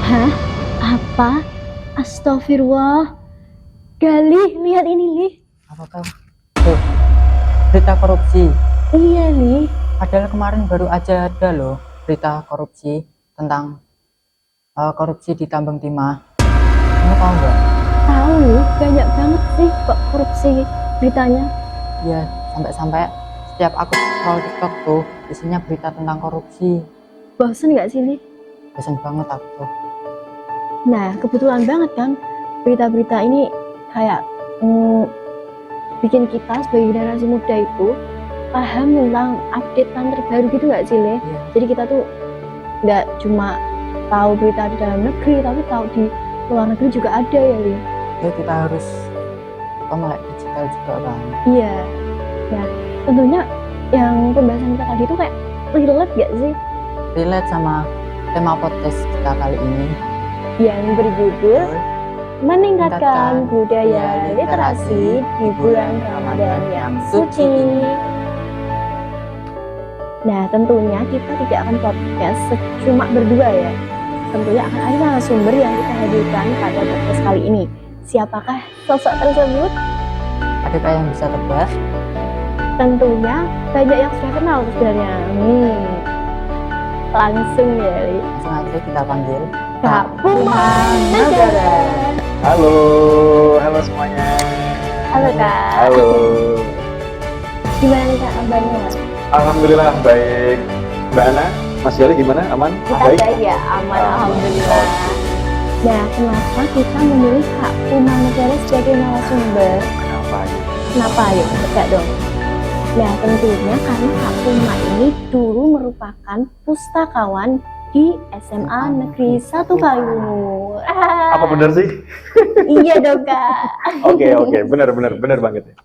Hah? Apa? Astagfirullah. Galih, lihat ini, Li. Apa tuh? Tuh, berita korupsi. Iya, Li. Padahal kemarin baru aja ada loh berita korupsi tentang korupsi di tambang timah. Kamu tahu nggak? Tahu, Li. Banyak banget sih kok korupsi beritanya. Ya, sampai-sampai setiap aku scroll TikTok tuh isinya berita tentang korupsi. Bosen nggak sih, Li? Bosan banget aku tuh. Nah, kebetulan banget kan berita-berita ini kayak bikin kita sebagai generasi muda itu paham tentang updatean terbaru gitu nggak sih, Le? Iya. Jadi kita tuh nggak cuma tahu berita di dalam negeri, tapi tahu di luar negeri juga ada ya, Le? Ya kita harus melek digital juga kan. Iya. Nah, tentunya yang pembahasan kita tadi tuh kayak relate gak sih? Relate sama tema podcast kita kali ini. Yang berjudul meningkatkan budaya literasi di bulan Ramadan yang suci. Nah, tentunya kita tidak akan podcast cuma berdua ya. Tentunya akan ada narasumber yang kita hadirkan pada podcast kali ini. Siapakah sosok tersebut? Adakah yang bisa tebak? Tentunya banyak yang sudah kenal sebenarnya. Langsung ya, Li. Langsung aja kita panggil Kak Pumanegara. Halo, halo semuanya. Halo Kak. Halo. Gimana nih Kak kabarnya? Alhamdulillah baik. Mbak Ana, Mas Yali gimana? Aman? Kita Baik? baik ya, aman alhamdulillah. Nah, kenapa kita memilih Kak Pumanegara sebagai narasumber? Kenapa ya? Kenapa? Yuk, tebak dong. Nah, tentunya karena Kak Puma ini dulu merupakan pustakawan di SMA Negeri 1 Kaliumur. Apa benar sih? Iya dong Kak. Oke, benar banget ya.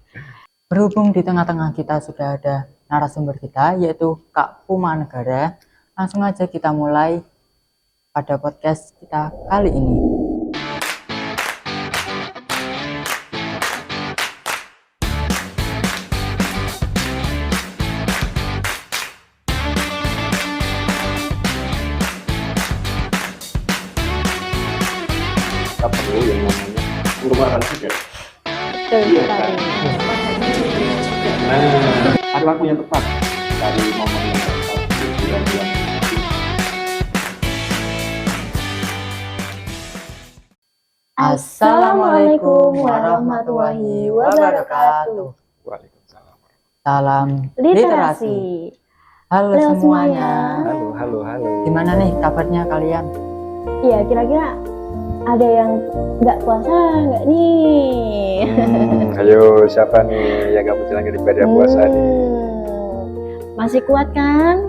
Berhubung di tengah-tengah kita sudah ada narasumber kita yaitu Kak Pumanegara, langsung aja kita mulai pada podcast kita kali ini. Kita perlu yang namanya perubahan juga. Betul Iya, sekali. Nah, ada waktu yang tepat dari momen yang tepat di bulan-bulan ini. Assalamualaikum warahmatullahi wabarakatuh. Waalaikumsalam. Salam Literasi. Halo Halo semuanya. Halo. Gimana nih kabarnya kalian? Iya, kira-kira ada yang nggak puasa nggak nih? Ayo, siapa nih yang gak menjalankan ibadah puasa nih? Masih kuat kan?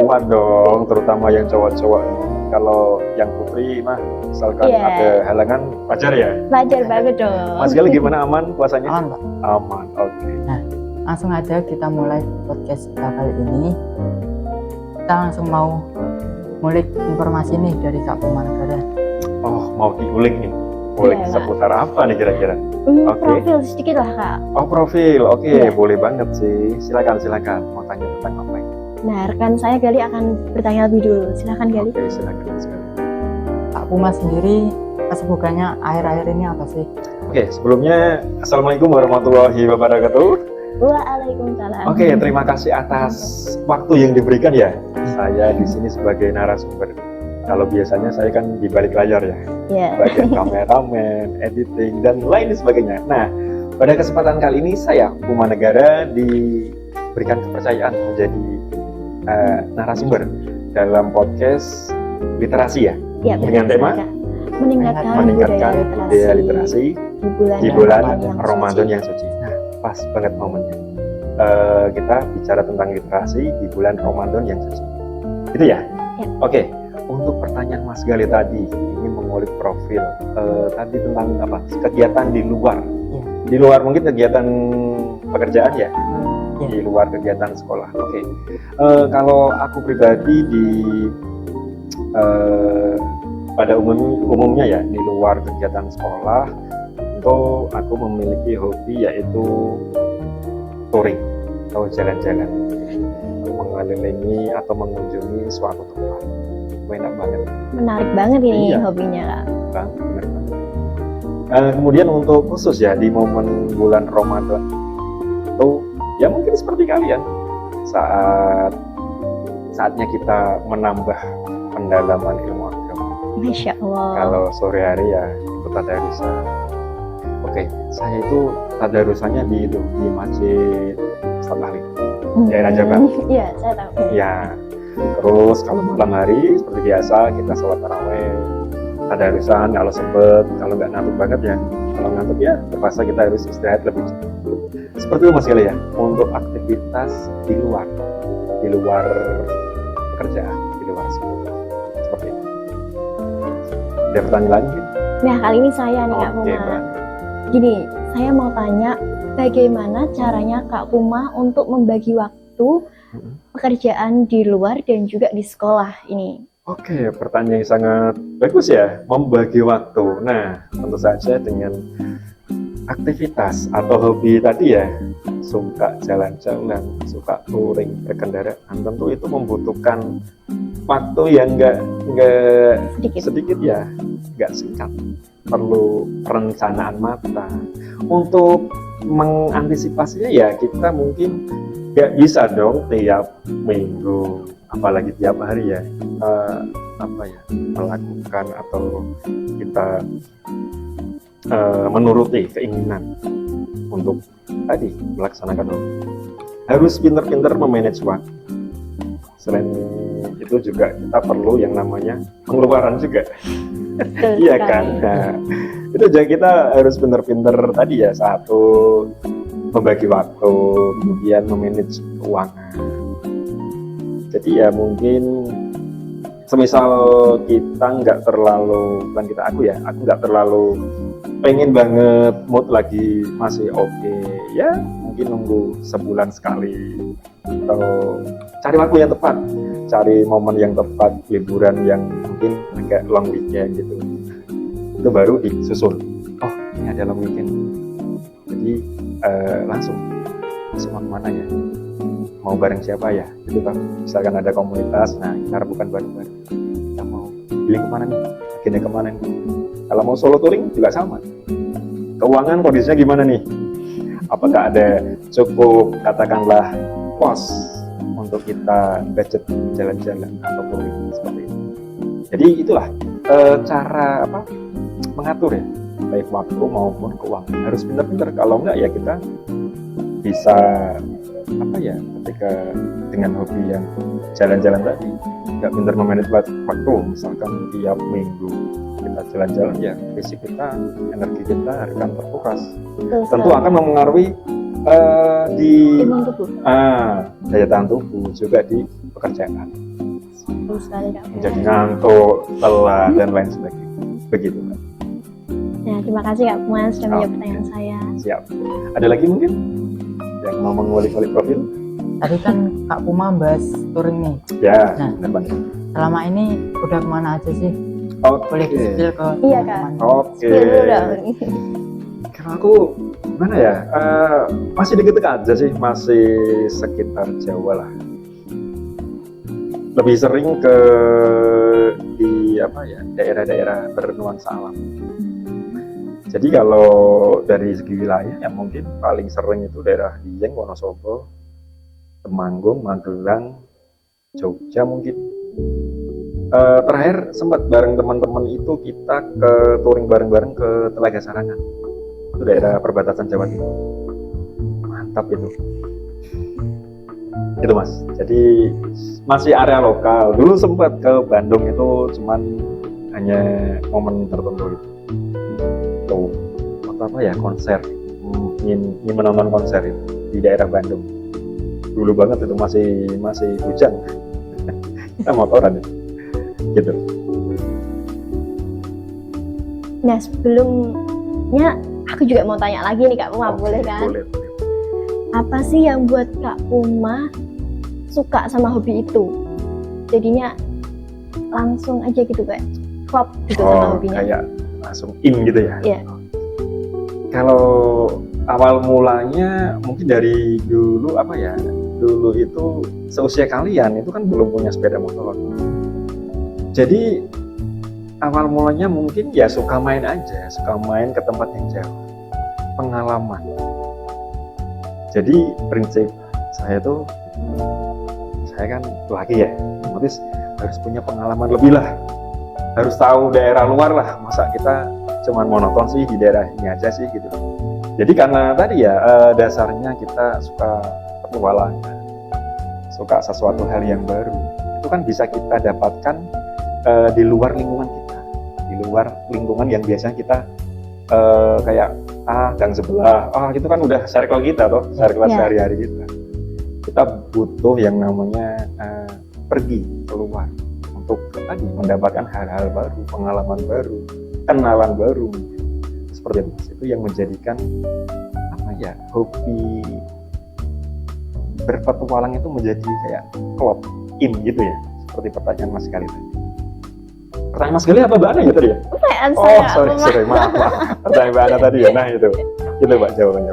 Kuat dong, terutama yang cowok-cowok nih. Kalau yang putri mah, misalkan Iya. ada halangan, wajar ya? Wajar banget dong. Mas Gali gimana, aman puasanya? Aman, Pak. Aman, oke. Langsung aja kita mulai podcast kita kali ini. Kita langsung mau ngulik informasi nih dari Kak Pumanegara. Oh, mau diulik nih. Ulik Iya, Kak. seputar apa nih kira-kira? Oke. Profil sedikit lah Kak. Oh, profil. Oke, Iya. boleh banget sih. Silakan. Mau tanya tentang apa ini? Nah, rekan saya Gali akan bertanya lebih dulu. Silakan Gali. Oke, silakan. Kak Puma sendiri kesibukannya akhir-akhir ini apa sih? Oke, sebelumnya Assalamualaikum warahmatullahi wabarakatuh. Waalaikumsalam. Oke, terima kasih atas waktu yang diberikan ya. Saya di sini sebagai narasumber. Kalau biasanya saya kan di balik layar ya, Ya. bagian kameramen, editing dan lain sebagainya. Nah, pada kesempatan kali ini saya Pumanegara diberikan kepercayaan menjadi narasumber dalam podcast literasi ya, Ya, dengan tema meningkatkan budaya literasi di di bulan Ramadan yang suci. Nah, pas banget momennya. Kita bicara tentang literasi di bulan Ramadan yang suci. Gitu ya? Ya. Oke. Untuk pertanyaan Mas Gali tadi, ingin mengulik profil tadi tentang apa? Kegiatan di luar. Ya. Di luar mungkin kegiatan pekerjaan ya? Ya. Di luar kegiatan sekolah. Oke. Kalau aku pribadi pada umumnya ya, di luar kegiatan sekolah, itu aku memiliki hobi yaitu touring atau jalan-jalan, mengelilingi atau mengunjungi suatu tempat. Enak banget. Menarik banget ini Iya. hobinya Kak. Bang, benar banget. Kemudian untuk khusus ya di momen bulan Ramadan itu ya mungkin seperti kalian saatnya kita menambah pendalaman ilmu agama. Masya Allah. Kalau sore hari ya ikut tadarusan. Oke, saya itu tadarusannya di Masjid Ustaz Ali. daerah Jabar. Iya, saya tahu. Ya, terus kalau malam hari seperti biasa kita sholat taraweh, tadarusan kalau sempet, kalau nggak ngantuk banget ya, kalau ngantuk ya terpaksa kita harus istirahat lebih cepat. Seperti itu Mas Gale ya, untuk aktivitas di luar pekerjaan, di luar sekolah, seperti itu. Ada pertanyaan lagi? Nah, kali ini saya nih Kak Oke, Puma. Mbak. Gini, saya mau tanya bagaimana caranya Kak Puma untuk membagi waktu pekerjaan di luar dan juga di sekolah ini. Oke, pertanyaan yang sangat bagus ya, membagi waktu. Nah, tentu saja dengan aktivitas atau hobi tadi ya, suka jalan-jalan, suka touring, berkendaraan, tentu itu membutuhkan waktu yang nggak sedikit ya, nggak singkat. Perlu perencanaan matang. Untuk mengantisipasinya ya kita mungkin nggak bisa dong tiap minggu, apalagi tiap hari ya, melakukan atau kita menuruti keinginan untuk tadi melaksanakan hobi. Harus pintar-pintar memanage waktu. Selain itu juga kita perlu yang namanya pengeluaran juga. Betul Iya sekali. kan? Nah, itu juga kita harus pintar-pintar tadi ya, satu membagi waktu, kemudian memanage keuangan. Jadi ya mungkin semisal kita nggak terlalu, bukan kita, aku nggak terlalu pengen banget, mood lagi masih oke, ya mungkin nunggu sebulan sekali atau cari waktu yang tepat, cari momen yang tepat, liburan yang mungkin agak long weekend gitu, itu baru disusul, oh ini ada long weekend, jadi langsung kemana ya, mau bareng siapa ya gitu kan, misalkan ada komunitas, nah kita rebukan bareng-bareng, kita mau pilih kemana nih, agennya kemana nih. Kalau mau solo touring juga sama, keuangan kondisinya gimana nih, apakah ada cukup katakanlah pos untuk kita budget jalan-jalan atau touring seperti itu. Jadi itulah cara mengatur ya, baik waktu maupun keuangan, harus pintar-pintar, kalau enggak ya kita bisa ketika dengan hobi yang jalan-jalan tadi nggak pintar memanage waktu, misalkan tiap minggu kita jalan-jalan ya fisik kita, energi kita akan terkuras, Betul tentu sekali. akan mempengaruhi di Imun tubuh. daya tahan tubuh, juga di pekerjaan, Betul sekali Kak Puma. menjadi ngantuk, lelah dan lain sebagainya, begitu Mbak. Nah, terima kasih Kak Puma sudah menjawab Oke. pertanyaan saya. Siap. Ada lagi mungkin yang mau mengulik-ulik profil? Tadi kan Kak Puma bahas touring nih. Ya, Nah. benar banget. Selama ini udah kemana aja sih? Oke. Boleh spill ke Iya, Kak. teman-teman. Oke. Spill dulu dong. Kalau aku gimana ya? Masih deket-deket aja sih, masih sekitar Jawa lah. Lebih sering ke di daerah-daerah bernuansa alam. Jadi kalau dari segi wilayah ya mungkin paling sering itu daerah Dieng, Wonosobo, Temanggung, Magelang, Jogja mungkin. Terakhir sempat bareng teman-teman itu kita ke touring bareng-bareng ke Telaga Sarangan. Itu daerah perbatasan Jawa Timur. Mantap itu. Itu Mas. Jadi masih area lokal. Dulu sempat ke Bandung itu cuman hanya momen tertentu itu. Tuh, konser. Ingin menonton konser itu di daerah Bandung. Dulu banget itu masih hujan. Kita motoran itu. Gitu. Nah, sebelumnya aku juga mau tanya lagi nih Kak Puma, boleh kan? Boleh. Apa sih yang buat Kak Puma suka sama hobi itu? Jadinya langsung aja gitu kayak klop gitu sama hobinya. Kayak langsung in gitu ya. Iya. Kalau awal mulanya mungkin dari dulu dulu itu seusia kalian itu kan belum punya sepeda motor. Jadi awal mulanya mungkin ya suka main aja, suka main ke tempat yang jauh, pengalaman. Jadi prinsip saya tuh, saya kan laki ya, otomatis harus punya pengalaman lebih lah, harus tahu daerah luar lah. Masa kita cuman monoton sih di daerah ini aja sih gitu. Jadi karena tadi ya dasarnya kita suka petualangan, suka sesuatu hal yang baru, itu kan bisa kita dapatkan di luar lingkungan kita, di luar lingkungan yang biasanya kita kayak gang sebelah, itu kan udah circle kita toh, circle sehari-hari kita. Kita butuh yang namanya pergi keluar untuk tadi mendapatkan hal-hal baru, pengalaman baru, kenalan baru, seperti itu yang menjadikan hobi berpetualang itu menjadi kayak klop in gitu ya, seperti pertanyaan Mas Gali tadi. Pertanyaan Mas Gali apa Mbak Ana ya tadi ya? Pertanyaan Oh sorry, maaf. Pertanyaan Mbak Ana tadi ya, nah itu Mbak jawabannya.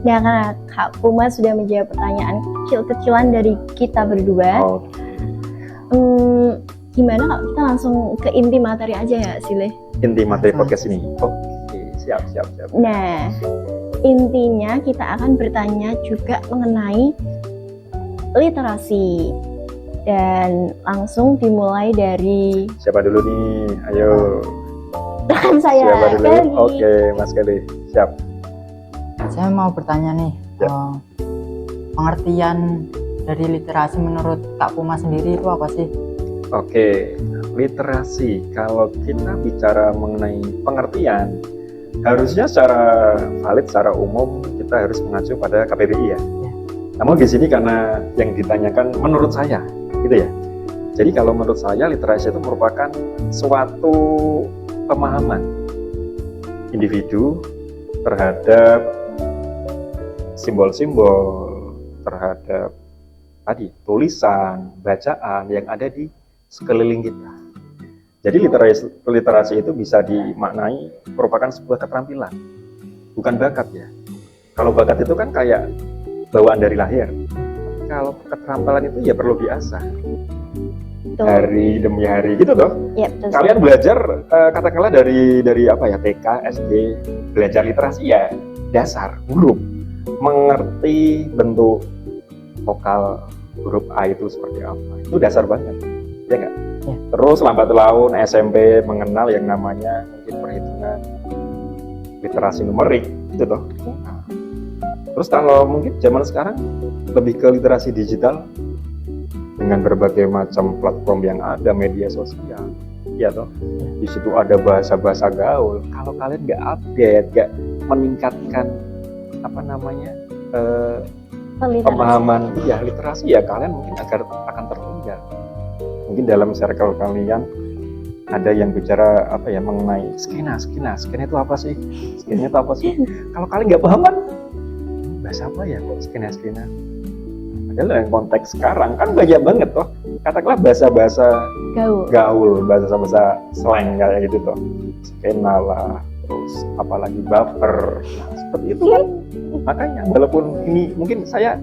Nah, karena Kak Puma sudah menjawab pertanyaan kecil-kecilan dari kita berdua. Gimana Kak, kita langsung ke inti materi aja ya Sile? Inti materi podcast ini. Oke, siap. Nah, intinya kita akan bertanya juga mengenai literasi. Dan langsung dimulai dari siapa dulu nih? Ayo. saya. Siapa dulu? Gali. Oke, Mas Gali. Siap. Saya mau bertanya nih, pengertian dari literasi menurut Kak Puma sendiri itu apa sih? Oke, literasi. Kalau kita bicara mengenai pengertian, harusnya secara valid, secara umum kita harus mengacu pada KBBI ya. Namun di sini karena yang ditanyakan menurut saya, gitu ya. Jadi kalau menurut saya literasi itu merupakan suatu pemahaman individu terhadap simbol-simbol, terhadap tadi tulisan, bacaan yang ada di sekeliling kita. Jadi literasi itu bisa dimaknai merupakan sebuah keterampilan, bukan bakat ya. Kalau bakat itu kan kayak bawaan dari lahir. Kalau keterampilan itu ya perlu diasah hari demi hari gitu toh. Ya, betul. Kalian belajar katakanlah dari apa ya, TK, SD, belajar literasi ya dasar huruf, mengerti bentuk vokal huruf A itu seperti apa, itu dasar banget ya nggak? Ya. Terus lambat laun SMP mengenal yang namanya mungkin perhitungan, literasi numerik gitu toh. Terus kalau mungkin zaman sekarang lebih ke literasi digital dengan berbagai macam platform yang ada, media sosial, ya toh. Di situ ada bahasa-bahasa gaul. Kalau kalian nggak update, nggak meningkatkan pemahaman literasi ya kalian mungkin akan tertinggal. Mungkin dalam circle kalian ada yang bicara mengenai skena itu apa sih? Skena itu apa sih? Kalau kalian nggak paham kan, bahasa apa ya kok skena? Padahal yang konteks sekarang kan banyak banget toh. Katakanlah bahasa-bahasa gaul, bahasa-bahasa slang kayak gitu toh. Skena lah, terus apalagi baper. Nah, seperti itu kan. Makanya walaupun ini mungkin saya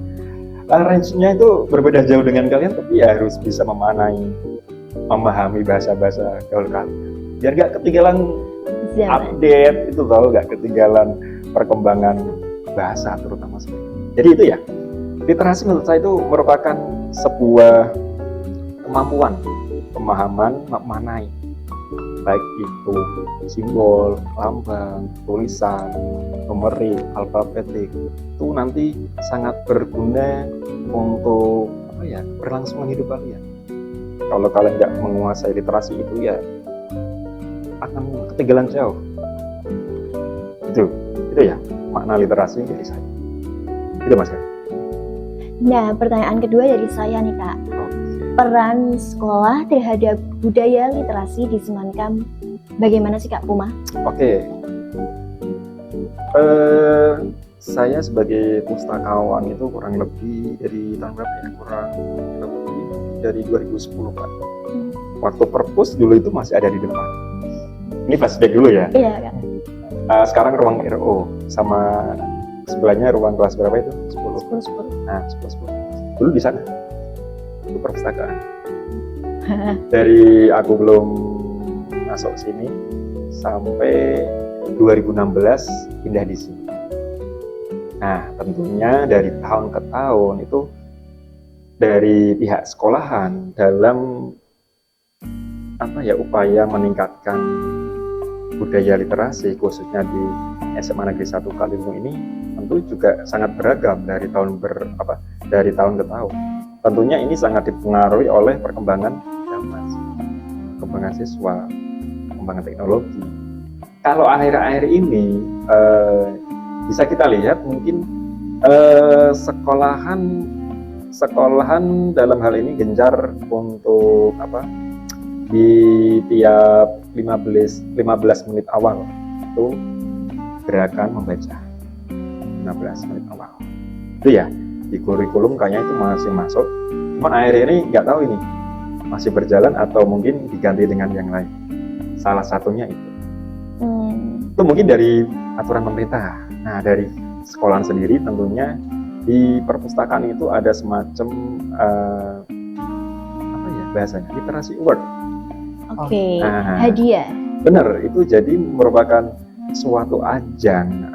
range-nya itu berbeda jauh dengan kalian, tapi ya harus bisa memahami bahasa-bahasa gaul kalian. Biar gak ketinggalan update itu toh, gak ketinggalan perkembangan bahasa terutama sekali. Jadi itu ya. Literasi menurut saya itu merupakan sebuah kemampuan pemahaman memaknai, baik itu simbol, lambang, tulisan, numerik, alfabetik, itu nanti sangat berguna untuk berlangsungan hidup kalian. Kalau kalian nggak menguasai literasi itu ya akan ketinggalan jauh. Itu ya makna literasi dari saya. Itu Mas. Nah, pertanyaan kedua dari saya nih Kak. Peran sekolah terhadap budaya literasi di Semankan bagaimana sih Kak Puma? Oke. Saya sebagai pustakawan itu kurang lebih dari tahun berapa ya? Kurang lebih dari 2010 Kak. Waktu perpus dulu itu masih ada di depan. Ini flashback dulu ya. Iya Kak. Sekarang ruang RO sama sebelahnya ruang kelas berapa itu? 10. Nah, 10. Dulu di sana. Itu perpustakaan. Dari aku belum masuk sini sampai 2016 pindah di sini. Nah, tentunya dari tahun ke tahun itu dari pihak sekolahan dalam upaya meningkatkan budaya literasi khususnya di SMA Negeri 1 Kaliwungu ini tentu juga sangat beragam dari tahun ke tahun. Tentunya ini sangat dipengaruhi oleh perkembangan zaman, perkembangan siswa, perkembangan teknologi. Kalau akhir-akhir ini bisa kita lihat mungkin sekolahan dalam hal ini gencar untuk di tiap 15 menit awal itu gerakan membaca 15 menit awal. Itu ya di kurikulum kayaknya itu masih masuk. Cuman akhir ini nggak tahu ini masih berjalan atau mungkin diganti dengan yang lain. Salah satunya itu. Itu mungkin dari aturan pemerintah. Nah, dari sekolahan sendiri tentunya di perpustakaan itu ada semacam bahasanya literasi award. Oke, Nah, hadiah. bener, itu jadi merupakan suatu ajang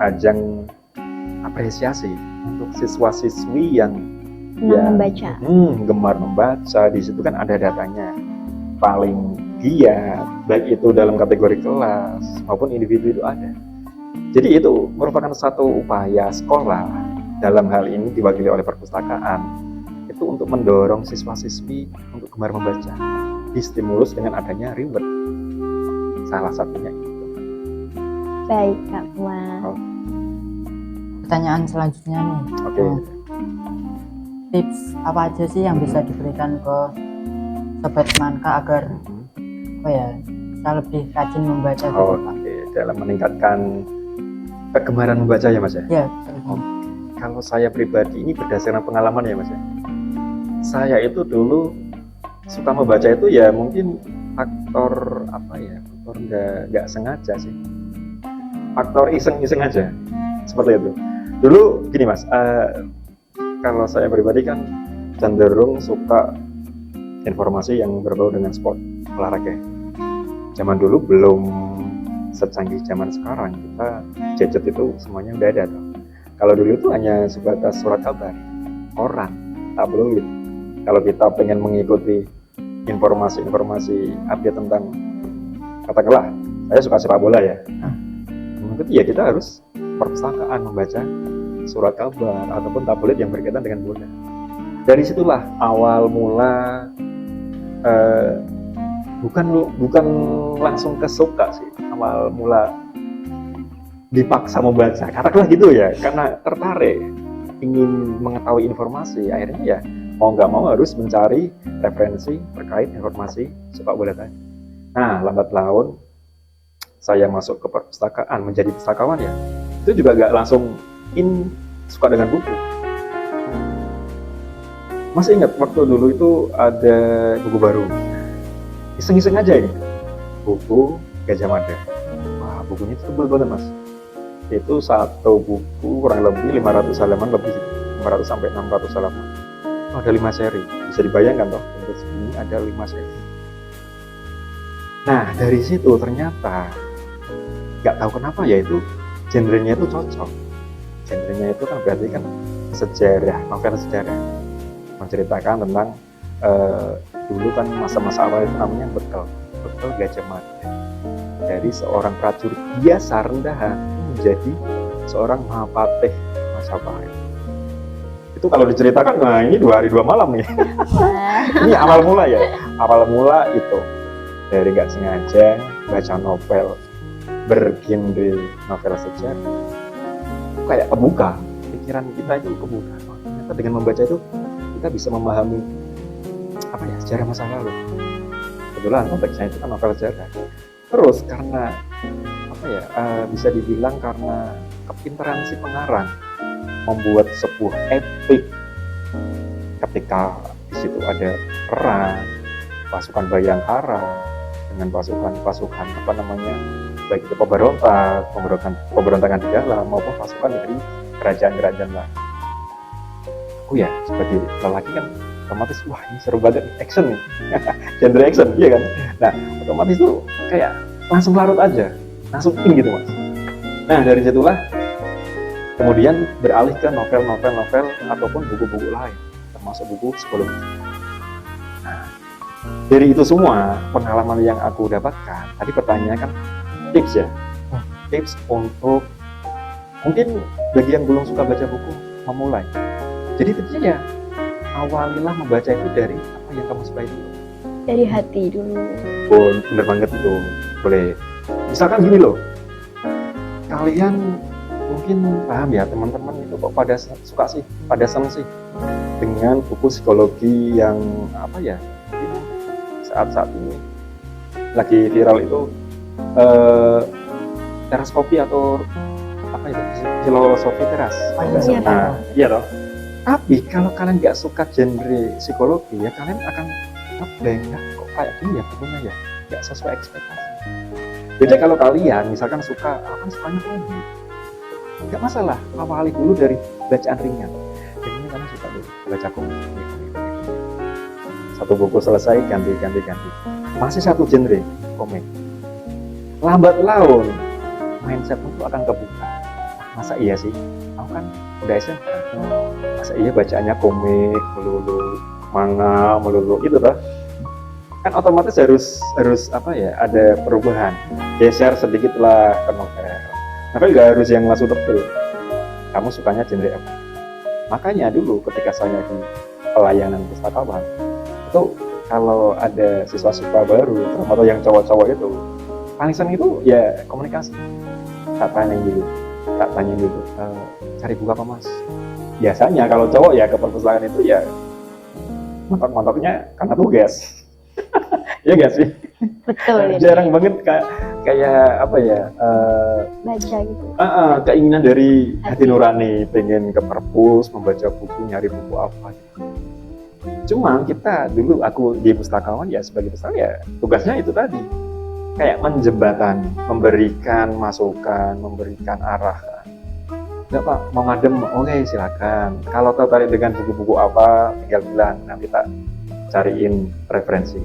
apresiasi untuk siswa-siswi yang Membaca. gemar membaca. Di situ kan ada datanya, paling giat, baik itu dalam kategori kelas maupun individu itu ada. Jadi itu merupakan satu upaya sekolah, dalam hal ini diwakili oleh perpustakaan, itu untuk mendorong siswa-siswi untuk gemar membaca, distimulus dengan adanya reward. Salah satunya itu. Baik, Kak Puma. Pertanyaan selanjutnya nih. Oke. Tips apa aja sih yang bisa diberikan ke Sobat Manka agar bisa lebih rajin membaca gitu, Pak? Oke, dalam meningkatkan kegemaran membaca ya Mas ya? Ya. Kalau saya pribadi ini berdasarkan pengalaman ya Mas ya. Saya itu dulu suka membaca itu ya mungkin faktor nggak sengaja sih. Faktor iseng-iseng aja. Seperti itu. Dulu gini Mas, kalau saya pribadi kan cenderung suka informasi yang berbau dengan sport, olahraga. Zaman dulu belum secanggih zaman sekarang, kita gadget itu semuanya udah ada tuh. Kalau dulu itu hanya sebatas surat kabar, koran, tabloid. Kalau kita pengen mengikuti informasi update tentang, katakanlah saya suka sepak bola ya, mengikuti ya kita harus perpustakaan membaca surat kabar ataupun tabloid yang berkaitan dengan bola. Dari situlah awal mula, bukan langsung kesuka sih, awal mula dipaksa membaca, katakanlah gitu ya, karena tertarik ingin mengetahui informasi. Akhirnya ya mau nggak mau harus mencari referensi terkait informasi sepak bola tadi. Nah, lambat laun saya masuk ke perpustakaan, menjadi pustakawan ya, itu juga nggak langsung suka dengan buku. Masih ingat waktu dulu itu ada buku baru, iseng-iseng aja ini, buku Gajah Mada. Wah, bukunya itu tebal banget Mas. Itu satu buku kurang lebih 500 halaman lebih, 500 sampai 600 halaman. Oh, ada 5 seri, bisa dibayangkan toh, untuk segini ada 5 seri. Nah, dari situ ternyata nggak tahu kenapa ya itu genrenya itu cocok. Genrenya itu kan berarti kan sejarah, novel sejarah, menceritakan tentang dulu kan masa-masa awal itu namanya bekel Gajah Mada. Dari seorang prajurit biasa rendahan menjadi seorang Mahapatih Majapahit. Itu kalau diceritakan, nah ini 2 hari 2 malam nih. Ini awal mula ya. Awal mula itu dari nggak sengaja baca novel bergenre novel sejarah, kayak kebuka, pikiran kita itu kebuka. Ternyata dengan membaca itu kita bisa memahami sejarah masa lalu. Kebetulan konteksnya itu kan novel sejarah. Terus karena bisa dibilang karena kepintaran si pengarang membuat sebuah epik, ketika di situ ada perang pasukan Bayangkara dengan pasukan baik itu pemberontakan di dalam maupun pasukan dari kerajaan-kerajaan lain. Aku ya sebagai lelaki kan otomatis wah ini seru banget, action nih. Genre action, iya kan. Nah otomatis tuh kayak langsung larut aja, langsung in gitu mas. Nah dari situlah kemudian beralih ke novel ataupun buku-buku lain, termasuk buku psikologi. Nah, dari itu semua pengalaman yang aku dapatkan, tadi pertanyaannya kan tips ya, tips untuk mungkin bagi yang belum suka baca buku memulai. Jadi tipsnya ya awalilah membaca itu dari apa yang kamu sukai dulu. Dari hati dulu. Oh, bener banget itu, boleh. Misalkan gini loh, kalian mungkin paham ya teman-teman itu kok pada suka sih, pada seneng sih dengan buku psikologi yang apa ya, saat-saat ini lagi viral itu teras kopi atau apa itu, filosofi teras. Iya, Nah, iya toh. Tapi kalau kalian nggak suka genre psikologi ya kalian akan ngeblank ya, kok kayak gini ya bukunya ya, nggak sesuai ekspektasi. Jadi kalau kalian misalkan suka, akan sukanya komik, nggak masalah, awali dulu dari bacaan ringan. Jadi ini kamu suka dulu baca komik. Satu buku selesai ganti. Masih satu genre komik. Lambat laun mindset itu akan kebuka. Masa iya sih? Aku kan udah SMA. Masa iya bacaannya komik melulu, manga melulu itu toh? Kan otomatis harus apa ya, ada perubahan, geser sedikit lah ke novel. Tapi nggak harus yang langsung betul. Kamu sukanya genre apa? Makanya dulu ketika saya di pelayanan pustakawan itu kalau ada siswa-siswa baru atau yang cowok-cowok itu paling sering itu ya komunikasi. Tak tanya dulu, cari buku apa mas? Biasanya kalau cowok ya ke perpustakaan itu ya montok-montoknya karena tugas. Ya nggak sih? Betul. Jarang banget kayak apa ya, Baca gitu. keinginan dari hati nurani pengen ke perpus, membaca buku, nyari buku apa gitu. Cuma kita dulu, aku di pustakawan ya sebagai pustakawan ya tugasnya itu tadi, kayak menjembatani, memberikan masukan, memberikan arahan. Enggak pak, mau ngadem, oke silakan. Kalau tertarik dengan buku-buku apa, tinggal bilang, nanti tak cariin referensi,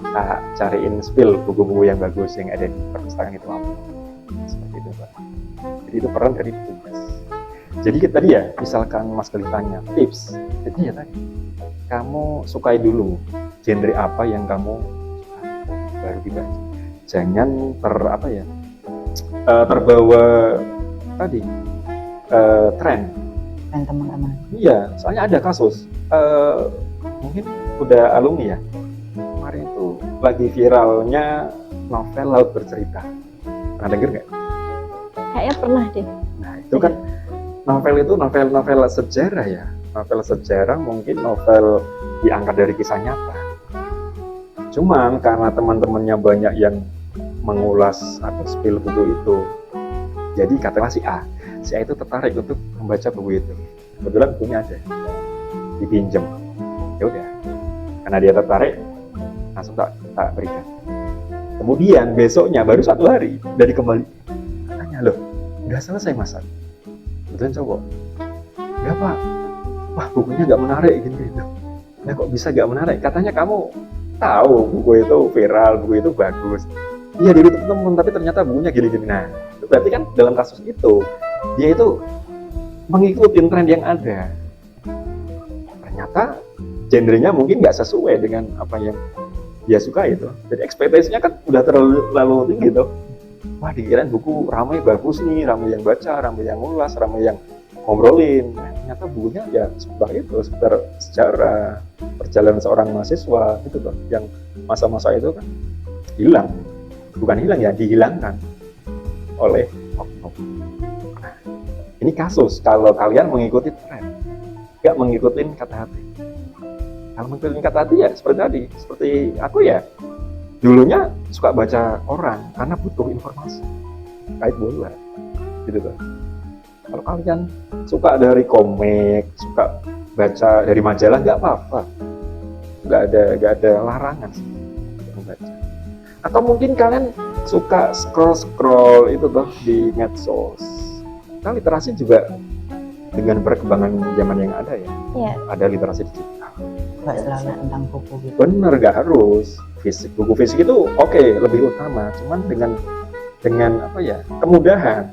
tak cariin spill buku-buku yang bagus yang ada di perpustakaan itu apa. Seperti itu pak. Jadi itu peran dari tugas. Jadi tadi ya, misalkan Mas Galih tanya tips, jadi ya tadi, kamu sukai dulu genre apa yang kamu suka, baru dibaca. Jangan terbawa tadi tren teman-teman. Iya, soalnya ada kasus mungkin udah alumni ya, kemarin itu lagi viralnya novel Laut Bercerita. Pernah denger nggak? Kayaknya pernah deh. Nah itu kan novel itu novel sejarah ya, novel sejarah, mungkin novel diangkat dari kisah nyata. Cuman karena teman-temannya banyak yang mengulas atau spill buku itu, jadi katakanlah si A itu tertarik untuk membaca buku itu. Kebetulan bukunya ada, dipinjam. Ya udah, karena dia tertarik, langsung tak berikan. Kemudian besoknya baru 1 hari udah dikembali. Tanya loh, udah selesai masak? Kebetulan cowok. Enggak pak, wah bukunya nggak menarik gitu. Nah kok bisa nggak menarik? Katanya kamu tahu buku itu viral, buku itu bagus. Iya dulu temen, tapi ternyata bukunya gini-gini. Nah, itu berarti kan dalam kasus itu dia itu mengikuti tren yang ada. Ternyata genrenya mungkin nggak sesuai dengan apa yang dia suka itu. Jadi ekspektasinya kan udah terlalu tinggi tuh. Wah dikirain buku ramai bagus nih, ramai yang baca, ramai yang ngulas, ramai yang ngobrolin. Nah, ternyata bukunya ya seputar sejarah perjalanan seorang mahasiswa gitu loh, yang masa-masa itu kan hilang. Bukan hilang ya, dihilangkan oleh oknum. Nah, ini kasus kalau kalian mengikuti tren, nggak mengikuti kata hati. Kalau mengikuti kata hati ya seperti tadi, seperti aku ya, dulunya suka baca orang karena butuh informasi kait bola, gitu loh. Kalau kalian suka dari komik, suka baca dari majalah, nggak apa-apa, nggak ada larangan sih membaca. Atau mungkin kalian suka scroll itu tuh di medsos. Nah, literasi juga dengan perkembangan zaman yang ada ya. Iya. Ada literasi digital, nggak selalu tentang buku gitu. Bener, nggak harus fisik. Buku fisik itu oke, lebih utama, cuman dengan apa ya, kemudahan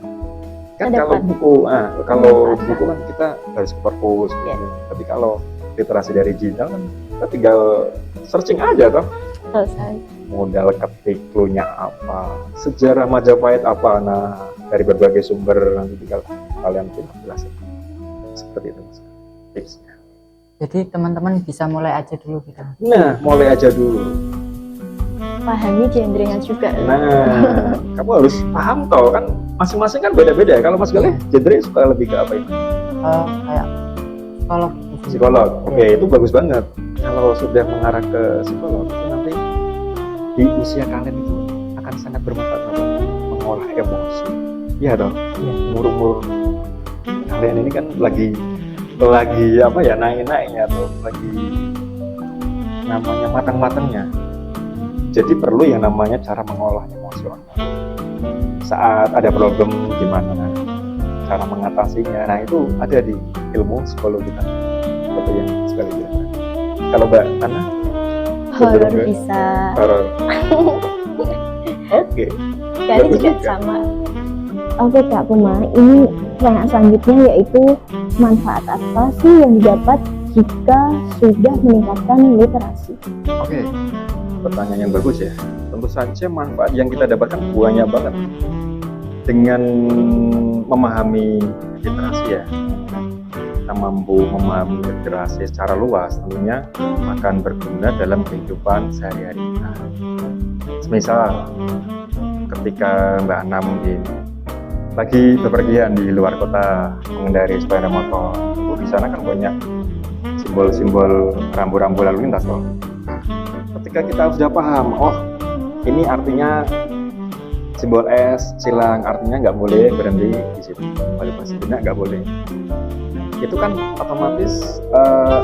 kan. Ada Kalau part- buku kalau Manfaatnya. buku kan kita harus ke perpus Iya. gitu. Tapi kalau literasi dari digital kan kita tinggal searching aja toh, Selesai. modal ketik clue-nya apa, sejarah Majapahit apa, nah dari berbagai sumber nanti tinggal kalian tinggal jelasin. Seperti itu Mas, tipsnya. Jadi teman-teman bisa mulai aja dulu gitu. Nah, mulai aja dulu. Pahami genrenya juga. Nah, kamu harus paham toh kan, masing-masing kan beda-beda. Kalau Mas Galih genre suka lebih ke apa ini? Kayak psikolog gitu. Psikolog. Oke, Iya. itu bagus banget. Kalau sudah mengarah ke psikolog itu nanti di usia kalian itu akan sangat bermanfaat untuk mengolah emosi. Iya dong. Iya. Umur-umur kalian ini kan lagi apa ya, naik-naiknya tuh, lagi namanya matang-matangnya. Jadi perlu yang namanya cara mengolah emosional. Saat ada problem gimana cara mengatasinya. Nah, itu ada di ilmu psikologi kan. Seperti yang sekali bilang. Kalau Mbak Ana, Horor cenderung ke bisa. horor. Oke. Kalian Bagus juga juga. sama. Oke Kak Puma, ini pertanyaan selanjutnya yaitu manfaat apa sih yang didapat jika sudah meningkatkan literasi? Oke. Pertanyaan yang bagus ya. Tentu saja manfaat yang kita dapatkan banyak banget dengan memahami literasi ya. Kita mampu memahami literasi secara luas, tentunya akan berguna dalam kehidupan sehari-hari kita. Semisal ketika Mbak Ana mungkin lagi bepergian di luar kota mengendarai sepeda motor, itu di sana kan banyak simbol-simbol rambu-rambu lalu lintas loh. Ketika kita sudah paham, oh ini artinya simbol S silang, artinya nggak boleh berhenti di situ, pada posisinya nggak boleh. Itu kan otomatis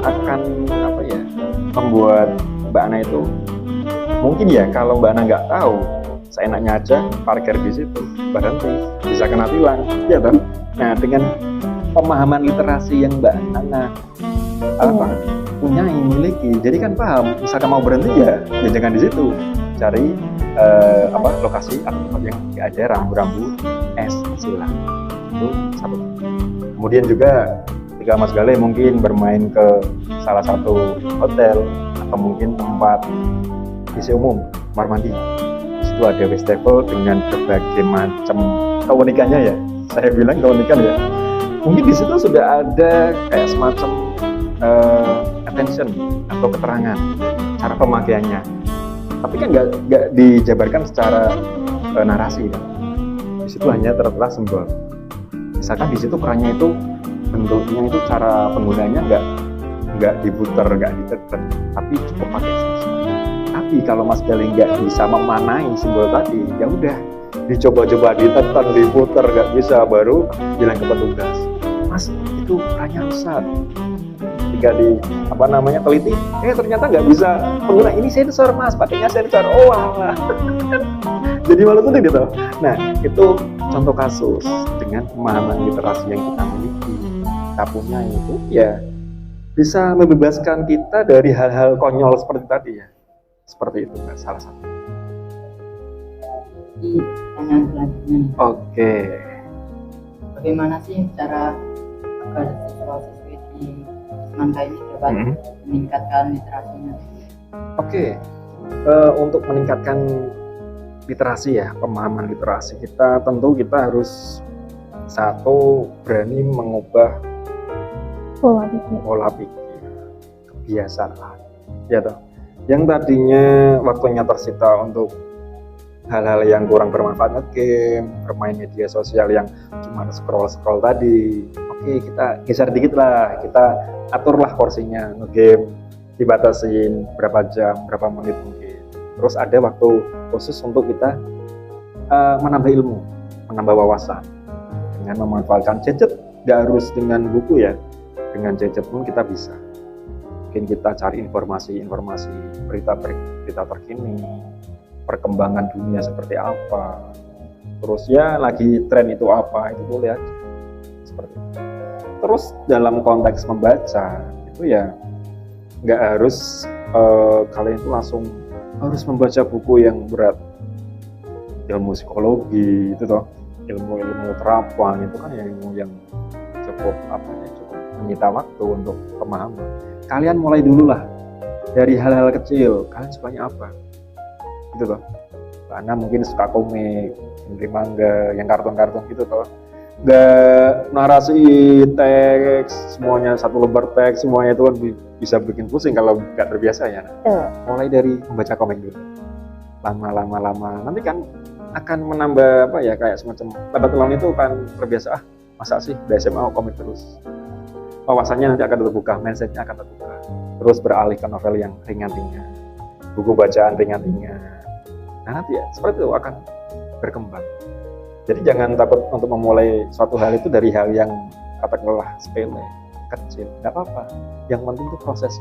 akan apa ya, membuat Mbak Ana itu mungkin ya, kalau Mbak Ana nggak tahu, seenaknya aja parkir di situ, berhenti, bisa kena tilang, ya toh. Nah, dengan pemahaman literasi yang Mbak Ana punya, miliki, jadi kan paham, misalkan mau berhenti ya jangan di situ, cari lokasi atau tempat yang nggak ada rambu-rambu S silang. Itu satu. Kemudian juga ketika Mas Galih mungkin bermain ke salah satu hotel atau mungkin tempat isi umum, kamar mandi, di situ ada wastafel dengan berbagai macam keunikannya ya. Saya bilang keunikan ya. Mungkin di situ sudah ada kayak semacam attention atau keterangan cara pemakaiannya. Tapi kan nggak dijabarkan secara narasi kan. Di situ hanya tertera simbol. Misalkan di situ perannya itu bentuknya itu, cara penggunanya nggak diputer, nggak ditekan, tapi cukup pakai sensor. Tapi kalau Mas Galih nggak bisa memanai simbol tadi, ya udah dicoba-coba ditekan, diputer, nggak bisa, baru bilang ke petugas, Mas itu perannya rusak. Ketika teliti, ternyata nggak bisa pengguna, ini sensor Mas, pakainya sensor. Oh alah. Jadi malu tuh gitu. Nah, itu contoh kasus dengan pemahaman literasi yang kita miliki. Kita punya itu ya bisa membebaskan kita dari hal-hal konyol seperti tadi ya. Seperti itu Mbak, salah satu. Jadi pertanyaan selanjutnya nih, Oke. bagaimana sih cara agar siswa-siswi di Semangka ini dapat meningkatkan literasinya? Oke. Untuk meningkatkan literasi ya, pemahaman literasi kita, tentu kita harus satu, berani mengubah pola pikir, kebiasaan, ya toh. Yang tadinya waktunya tersita untuk hal-hal yang kurang bermanfaat, nge-game, bermain media sosial yang cuma scroll tadi. Oke, kita geser dikit lah, kita aturlah porsinya, nge-game dibatasin berapa jam, berapa menit mungkin. Terus ada waktu khusus untuk kita menambah ilmu, menambah wawasan dengan memanfaatkan gadget. Nggak harus dengan buku ya, dengan gadget pun kita bisa. Mungkin kita cari informasi berita terkini, perkembangan dunia seperti apa, terus ya lagi tren itu apa, itu boleh aja seperti itu. Terus dalam konteks membaca itu ya nggak harus kalian itu langsung harus membaca buku yang berat, ilmu psikologi itu toh, ilmu terapan itu kan ilmu yang cukup cukup menyita waktu untuk pemahaman. Kalian mulai dulu lah dari hal-hal kecil. Kalian sukanya apa gitu toh, karena mungkin suka komik, Henry Mangga, yang kartun-kartun gitu toh, nggak narasi teks semuanya, satu lembar teks semuanya itu kan bisa bikin pusing kalau nggak terbiasa ya. Mulai dari membaca komik dulu, lama nanti kan akan menambah kayak semacam lambat laun itu kan terbiasa, masa sih di SMA komik terus, wawasannya nanti akan terbuka, mindsetnya akan terbuka, terus beralih ke novel yang ringan-ringan, buku bacaan ringan-ringan. Nah nanti ya seperti itu akan berkembang. Jadi jangan takut untuk memulai suatu hal itu dari hal yang katakanlah sepele, kecil, nggak apa-apa. Yang penting itu proses.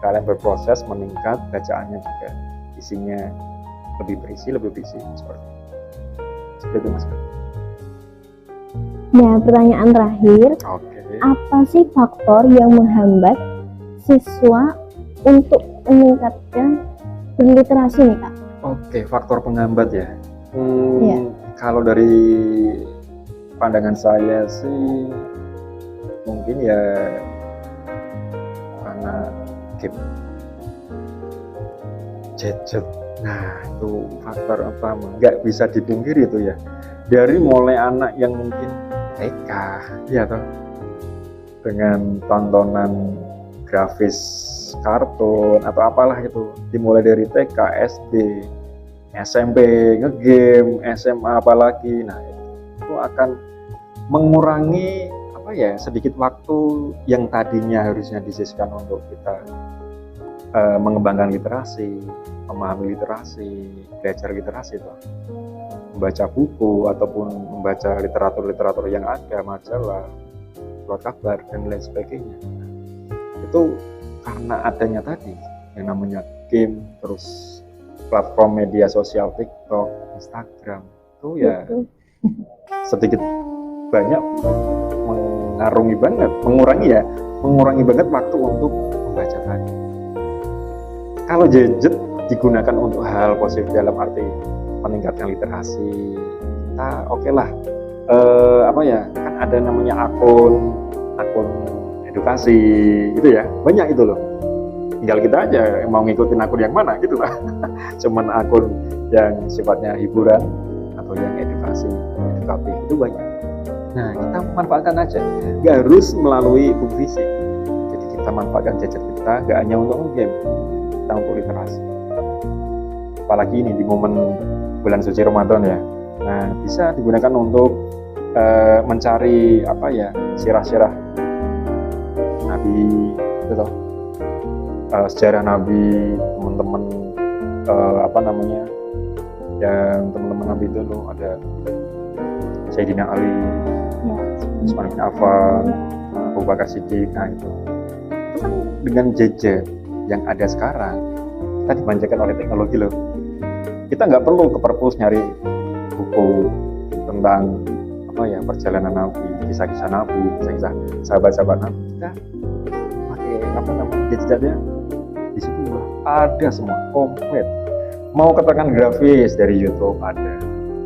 Kalian berproses meningkat, bacaannya juga isinya lebih berisi seperti itu Mas. Nah, pertanyaan terakhir, apa sih faktor yang menghambat siswa untuk meningkatkan berliterasi nih Kak? Faktor penghambat ya. Iya. Kalau dari pandangan saya sih mungkin ya karena game, gadget. Nah itu faktor utama, nggak bisa dipungkiri itu ya. Dari mulai anak yang mungkin TK, ya toh, dengan tontonan grafis kartun atau apalah itu, dimulai dari TK, SD, SMP, ngegame, SMA apalagi. Nah itu akan mengurangi sedikit waktu yang tadinya harusnya disisihkan untuk kita mengembangkan literasi, memahami literasi, belajar literasi itu, membaca buku ataupun membaca literatur yang ada, majalah, surat kabar dan lain sebagainya. Itu karena adanya tadi yang namanya game, terus platform media sosial TikTok, Instagram itu ya sedikit banyak mengurangi banget waktu untuk membaca tadi. Kalau gadget digunakan untuk hal positif dalam arti meningkatkan literasi, kita lah. Kan ada namanya akun edukasi gitu ya, banyak itu loh. Tinggal kita aja yang mau ngikutin akun yang mana gitu lah. Cuman akun yang sifatnya hiburan atau yang edukatif itu banyak. Nah kita manfaatkan aja, nggak harus melalui buku fisik. Jadi kita manfaatkan gadget kita nggak hanya untuk game, kita untuk literasi. Apalagi ini di momen bulan suci Ramadan ya. Nah bisa digunakan untuk mencari sirah-sirah Nabi itu toh. Sejarah Nabi, teman-teman yang teman-teman Nabi itu loh, ada Sayyidina Ali, Utsman bin Affan, Abu Bakar Siddiq. Nah itu kan dengan gadget yang ada sekarang kita dimanjakan oleh teknologi loh. Kita nggak perlu ke perpus nyari buku tentang perjalanan Nabi, kisah-kisah Nabi, kisah-kisah sahabat-sahabat Nabi. Kita pakai gadgetnya di situ ada semua komplit. Mau keterangan grafis dari YouTube ada,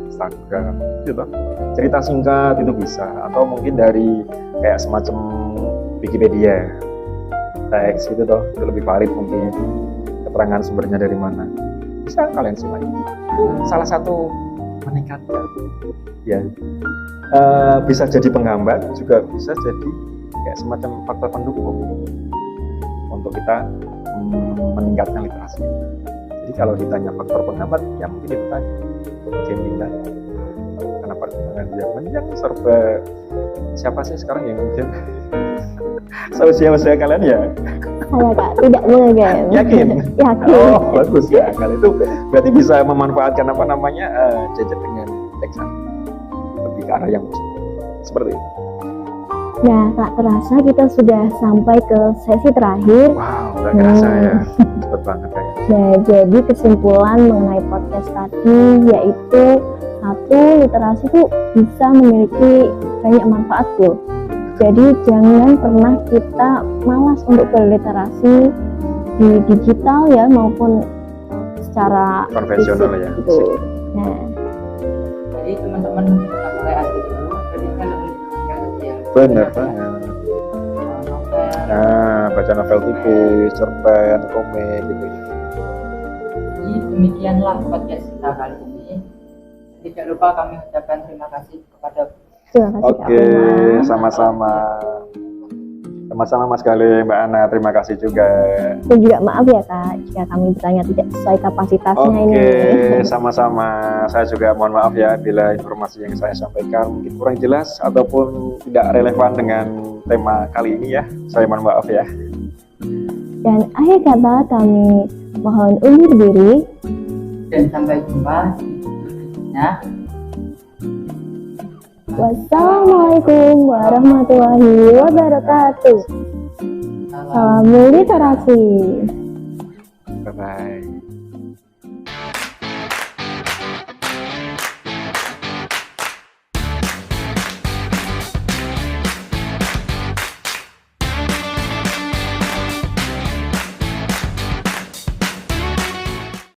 Instagram gitu, cerita singkat itu bisa, atau mungkin dari kayak semacam Wikipedia teks gitu toh, itu lebih valid mungkin, keterangan sumbernya dari mana bisa kalian simak. Itu salah satu meningkatkan ya, bisa jadi penghambat, juga bisa jadi kayak semacam faktor pendukung untuk kita meningkatkan literasi. Jadi kalau ditanya faktor penghambat, ya mungkin itu tadi, gaming dan karena perkembangan zaman yang serba, siapa sih sekarang yang mungkin seusia kalian ya? Saya Kak, tidak mengagam. Yakin? Yakin. Bagus ya. Kalau itu berarti bisa memanfaatkan gadget dengan teks lebih ke arah yang positif. Seperti itu. Nah, tak terasa kita sudah sampai ke sesi terakhir. Wow, nggak kerasa ya. Cepet banget kayaknya. Nah, jadi kesimpulan mengenai podcast tadi yaitu satu, literasi itu bisa memiliki banyak manfaat loh. Jadi jangan pernah kita malas untuk berliterasi di digital ya maupun secara Konvensional fisik ya. gitu. Nah, Jadi teman-teman kita mulai aja dulu. Jadi kan lebih ya. Bener banget. Novel. Nah, baca novel tipis, cerpen, komik gitu. Jadi demikianlah podcast kita kali ini. Tidak lupa kami ucapkan terima kasih kepada terima kasih Kak Oke, Uma. sama-sama. Sama-sama Mas Galih, Mbak Ana, terima kasih juga. Dan juga maaf ya Kak jika kami bertanya tidak sesuai kapasitasnya ini. Oke, sama-sama. Saya juga mohon maaf ya bila informasi yang saya sampaikan mungkin kurang jelas ataupun tidak relevan dengan tema kali ini ya. Saya mohon maaf ya. Dan akhir kata kami mohon undur diri. dan sampai jumpa di video berikutnya. Wassalamualaikum warahmatullahi wabarakatuh. Salam literasi. Bye-bye.